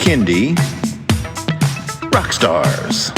Kindie Rock Stars.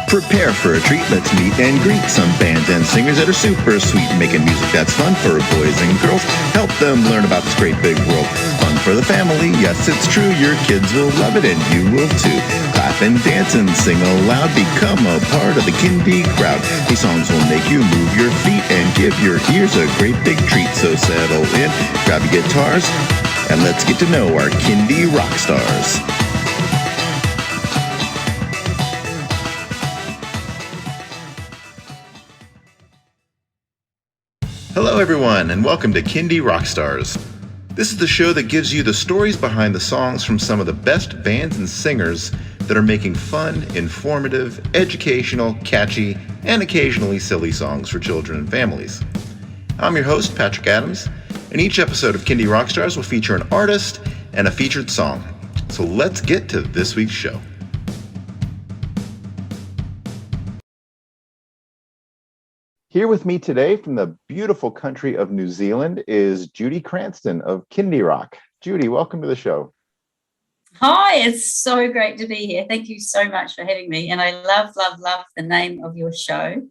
Prepare for a treat, let's meet and greet some bands and singers that are super sweet, making music that's fun for boys and girls. Help them learn about this great big world. Fun for the family, yes it's true, your kids will love it and you will too. Clap and dance and sing aloud, become a part of the Kindie crowd. These songs will make you move your feet and give your ears a great big treat. So settle in, grab your guitars, and let's get to know our Kindie rock stars. Hello everyone, and welcome to Kindie Rockstars. This is the show that gives you the stories behind the songs from some of the best bands and singers that are making fun, informative, educational, catchy, and occasionally silly songs for children and families. I'm your host, Patrick Adams, and each episode of Kindie Rockstars will feature an artist and a featured song. So let's get to this week's show. Here with me today from the beautiful country of New Zealand is Judi Cranston of kindyRock. Judi, welcome to the show. Hi, it's so great to be here. Thank you so much for having me. And I love the name of your show.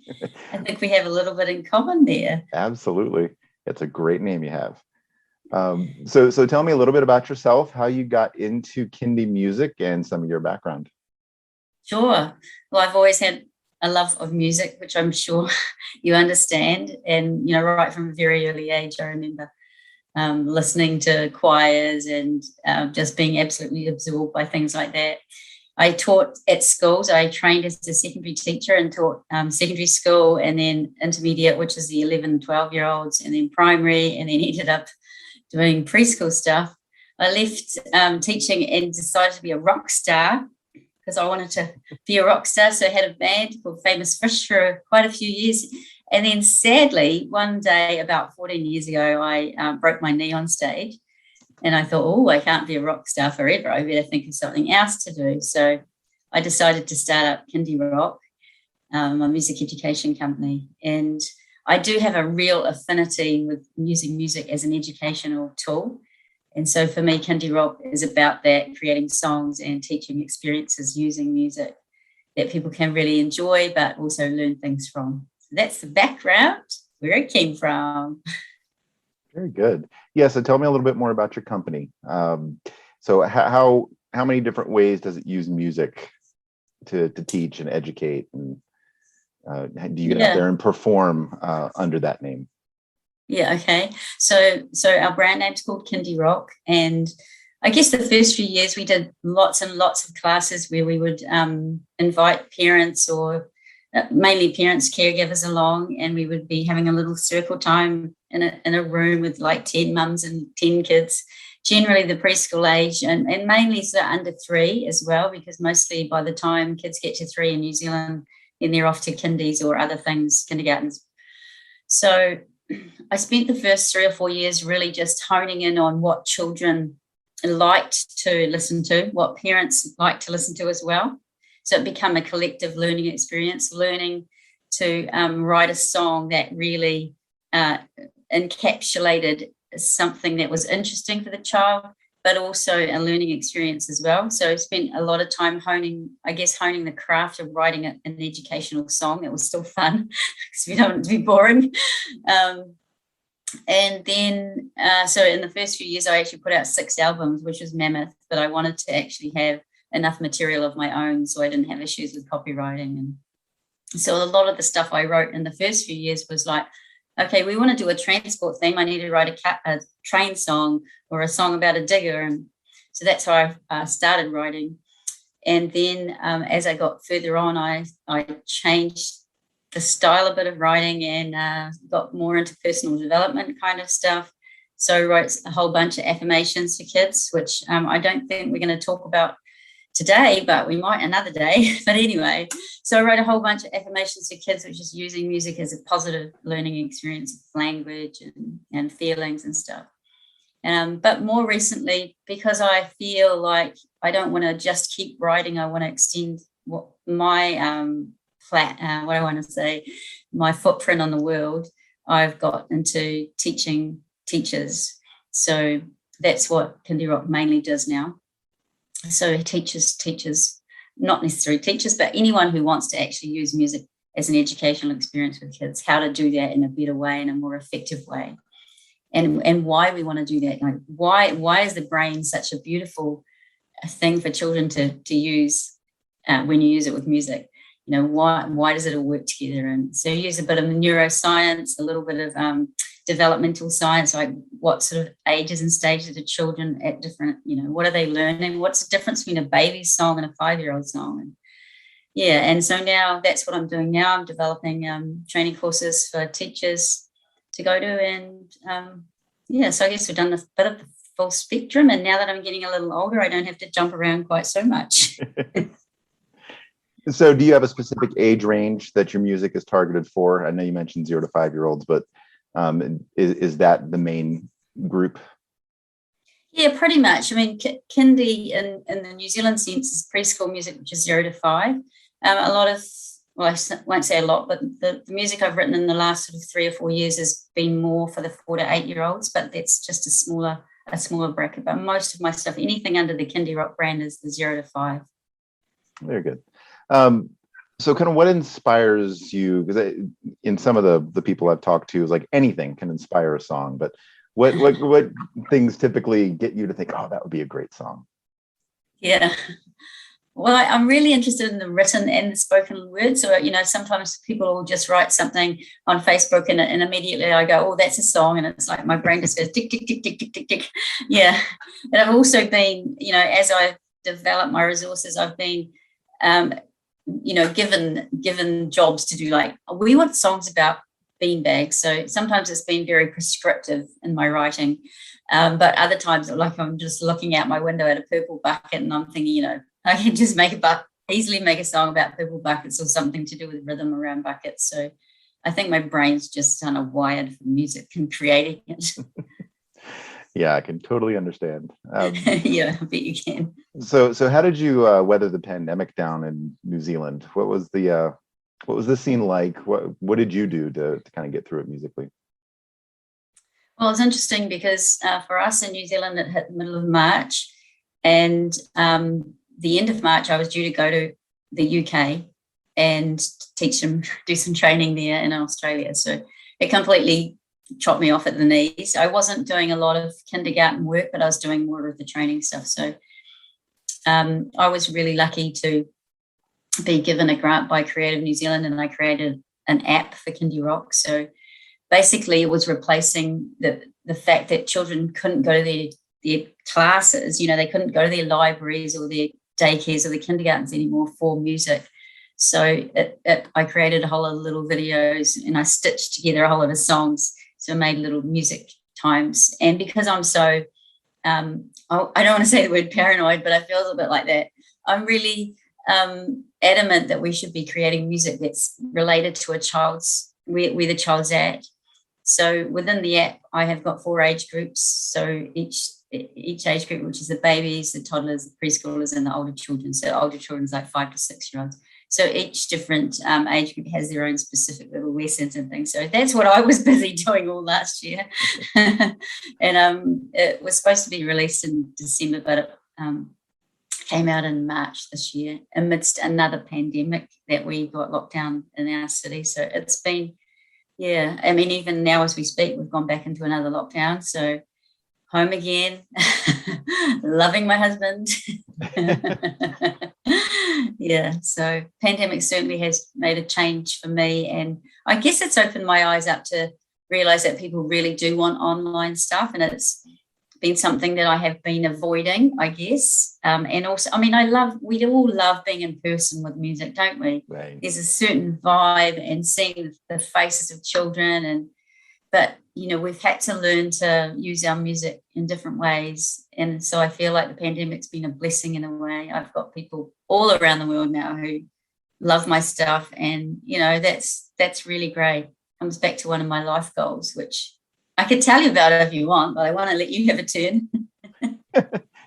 I think we have a little bit in common there. Absolutely. It's a great name you have. So tell me a little bit about yourself, how you got into Kindie music and some of your background. Sure. Well, I've always had a love of music, which I'm sure you understand. And, right from a very early age, I remember listening to choirs and just being absolutely absorbed by things like that. I taught at schools. I trained as a secondary teacher and taught secondary school and then intermediate, which is the 11, 12-year-olds, and then primary, and then ended up doing preschool stuff. I left teaching and decided to be a rock star because I wanted to be a rock star. So I had a band called Famous Fish for quite a few years. And then sadly, one day about 14 years ago, I broke my knee on stage. And I thought, I can't be a rock star forever. I better think of something else to do. So I decided to start up kindyRock, my music education company. And I do have a real affinity with using music as an educational tool. And so for me, kindyRock is about that, creating songs and teaching experiences using music that people can really enjoy, but also learn things from. So that's the background, where it came from. Very good. Yeah, so tell me a little bit more about your company. So how many different ways does it use music to teach and educate? And do you get out there and perform under that name? Yeah, okay. So our brand name's called kindyRock, and I guess the first few years we did lots and lots of classes where we would invite parents or mainly parents, caregivers along, and we would be having a little circle time in a room with like 10 mums and 10 kids, generally the preschool age, and mainly sort of under 3 as well, because mostly by the time kids get to 3 in New Zealand, then they're off to kindies or other things, kindergartens. So I spent the first 3 or 4 years really just honing in on what children liked to listen to, what parents like to listen to as well. So it became a collective learning experience, learning to write a song that really encapsulated something that was interesting for the child, but also a learning experience as well. So I spent a lot of time honing the craft of writing an educational song that was still fun because we don't want it to be boring. And then, so in the first few years, I actually put out 6 albums, which was mammoth, but I wanted to actually have enough material of my own so I didn't have issues with copywriting. And so a lot of the stuff I wrote in the first few years was like, okay, we want to do a transport theme. I need to write a train song or a song about a digger. And so that's how I started writing. And then as I got further on, I changed the style a bit of writing and got more into personal development kind of stuff. So I wrote a whole bunch of affirmations for kids, which I don't think we're going to talk about today, but we might another day. But anyway, so I wrote a whole bunch of affirmations for kids, which is using music as a positive learning experience of language and feelings and stuff. But more recently, because I feel like I don't want to just keep writing, I want to extend what my what I want to say, my footprint on the world. I've got into teaching teachers. So that's what kindyRock mainly does now. So it teaches, not necessarily teachers, but anyone who wants to actually use music as an educational experience with kids, how to do that in a better way, in a more effective way. And why we want to do that. Like why is the brain such a beautiful thing for children to use when you use it with music? You know, why does it all work together? And so you use a bit of neuroscience, a little bit of developmental science, like what sort of ages and stages are children at different, you know, what are they learning? What's the difference between a baby's song and a 5-year-old song? And yeah, and so now that's what I'm doing now. I'm developing training courses for teachers to go to, and so I guess we've done a bit of the full spectrum, and now that I'm getting a little older, I don't have to jump around quite so much. So do you have a specific age range that your music is targeted for? I know you mentioned 0 to 5-year-olds, but is that the main group? Yeah, pretty much. I mean, Kindie in the New Zealand sense is preschool music, which is 0 to 5. A lot of, well, I won't say a lot, but the music I've written in the last sort of 3 or 4 years has been more for the 4 to 8-year-olds, but that's just a smaller bracket. But most of my stuff, anything under the kindyRock brand, is the 0 to 5. Very good. So kind of what inspires you? Because in some of the people I've talked to, is like anything can inspire a song, but what things typically get you to think, oh, that would be a great song? Yeah. Well, I'm really interested in the written and the spoken word. So, you know, sometimes people will just write something on Facebook and immediately I go, oh, that's a song. And it's like my brain just goes tick, tick, tick, tick, tick, tick, tick. Yeah. And I've also been, you know, as I've developed my resources, I've been, you know, given jobs to do, like, we want songs about beanbags. So sometimes it's been very prescriptive in my writing. But other times, like, I'm just looking out my window at a purple bucket and I'm thinking, you know, I can just easily make a song about purple buckets or something to do with rhythm around buckets. So I think my brain's just kind of wired for music and creating it. Yeah, I can totally understand. Yeah, I bet you can. So how did you weather the pandemic down in New Zealand? What was the scene like? What did you do to kind of get through it musically? Well, it's interesting because for us in New Zealand, it hit the middle of March, and the end of March, I was due to go to the UK and do some training there in Australia. So it completely chopped me off at the knees. I wasn't doing a lot of kindergarten work, but I was doing more of the training stuff. So I was really lucky to be given a grant by Creative New Zealand, and I created an app for kindyRock. So basically it was replacing the fact that children couldn't go to their classes, you know, they couldn't go to their libraries or their daycares or the kindergartens anymore for music. So I created a whole lot of little videos and I stitched together a whole lot of songs. So I made little music times. And because I'm so, I don't want to say the word paranoid, but I feel a little bit like that. I'm really adamant that we should be creating music that's related to where the child's at. So within the app, I have got 4 age groups. So each age group, which is the babies, the toddlers, the preschoolers, and the older children. So older children's like 5 to 6-year-olds. So each different age group has their own specific little lessons and things. So that's what I was busy doing all last year. And it was supposed to be released in December, but it came out in March this year amidst another pandemic that we got locked down in our city. So it's been, yeah, I mean, even now as we speak, we've gone back into another lockdown. So home again, loving my husband. Yeah, so pandemic certainly has made a change for me. And I guess it's opened my eyes up to realize that people really do want online stuff. And it's been something that I have been avoiding, I guess. And also, I mean, we all love being in person with music, don't we? Right. There's a certain vibe and seeing the faces of children but, you know, we've had to learn to use our music in different ways. And so I feel like the pandemic's been a blessing in a way. I've got people all around the world now who love my stuff. And, you know, that's really great. Comes back to one of my life goals, which I could tell you about it if you want, but I want to let you have a turn.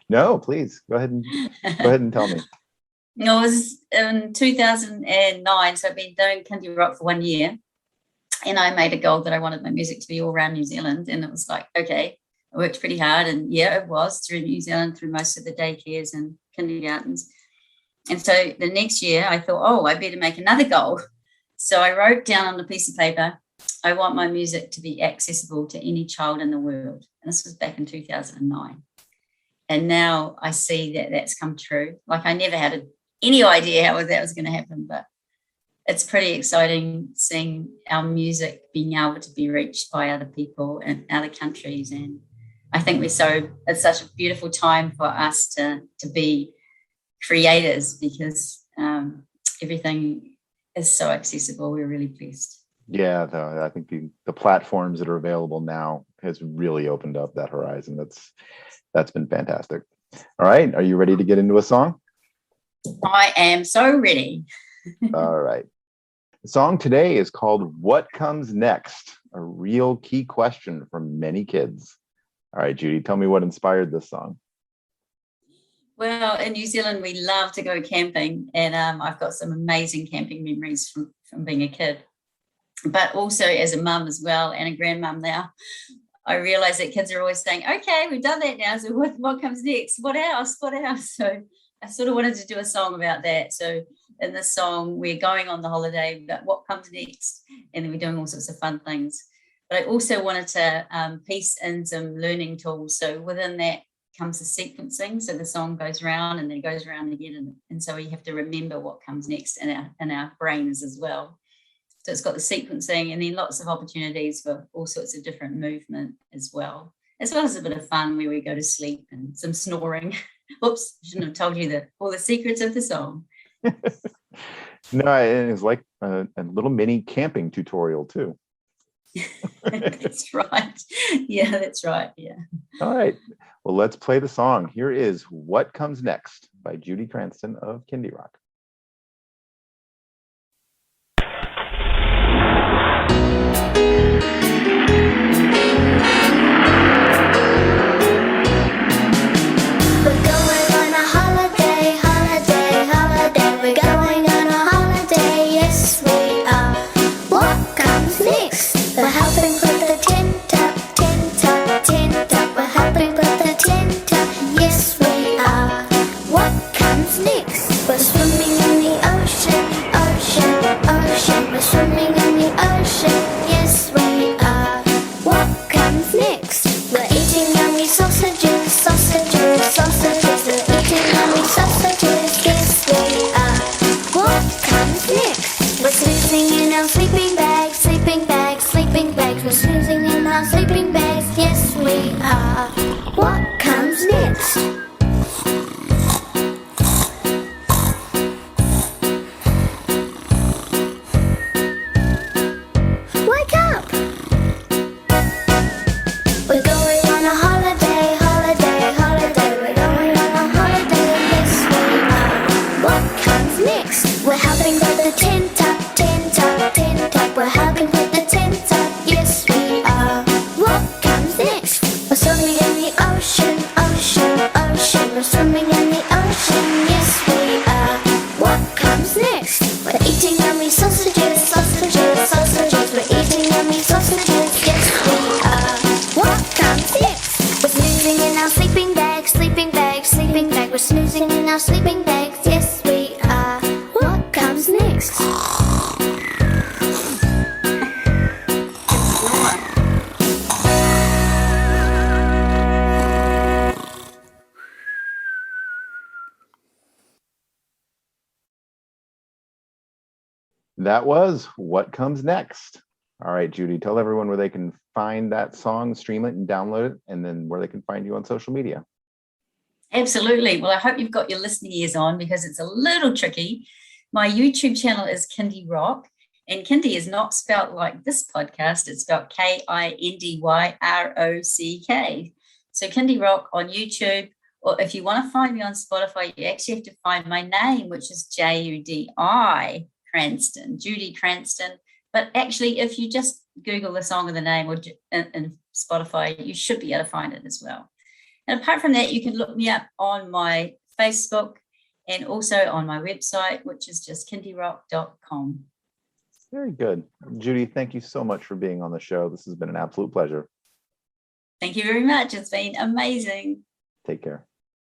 No, please go ahead and tell me. It was in 2009, so I've been doing kindyRock for 1 year, and I made a goal that I wanted my music to be all around New Zealand, and it was like, okay, I worked pretty hard, and yeah, it was through New Zealand, through most of the daycares and kindergartens. And so the next year I thought, oh, I better make another goal. So I wrote down on a piece of paper, I want my music to be accessible to any child in the world. And this was back in 2009. And now I see that that's come true. Like I never had any idea how that was going to happen, but it's pretty exciting seeing our music being able to be reached by other people in other countries. And I think it's such a beautiful time for us to be creators, because everything is so accessible. We're really blessed. Yeah, I think the platforms that are available now has really opened up that horizon. That's been fantastic. All right, are you ready to get into a song? I am so ready. All right. The song today is called What Comes Next? A real key question from many kids. All right, Judi, tell me what inspired this song. Well, in New Zealand, we love to go camping, and I've got some amazing camping memories from being a kid. But also as a mum as well, and a grandmum now, I realise that kids are always saying, okay, we've done that now, so what comes next? What else? What else? So I sort of wanted to do a song about that. So in this song, we're going on the holiday, but what comes next? And then we're doing all sorts of fun things. But I also wanted to piece in some learning tools. So within that comes the sequencing. So the song goes around and then goes around again. And so we have to remember what comes next in our brains as well. So it's got the sequencing and then lots of opportunities for all sorts of different movement as well as a bit of fun where we go to sleep and some snoring. Oops, I shouldn't have told you all the secrets of the song. No, it's like a little mini camping tutorial too. That's right. Yeah, that's right. Yeah. All right. Well, let's play the song. Here is What Comes Next by Judi Cranston of kindyRock. That was What Comes Next. All right, Judi, tell everyone where they can find that song, stream it and download it, and then where they can find you on social media. Absolutely. Well, I hope you've got your listening ears on because it's a little tricky. My YouTube channel is kindyRock, and Kindie is not spelt like this podcast. It's spelled KINDYROCK. So kindyRock on YouTube, or if you want to find me on Spotify, you actually have to find my name, which is Judi Cranston, Judi Cranston. But actually, if you just Google the song of the name and Spotify, you should be able to find it as well. And apart from that, you can look me up on my Facebook and also on my website, which is just kindyRock.com. Very good. Judi, thank you so much for being on the show. This has been an absolute pleasure. Thank you very much. It's been amazing. Take care.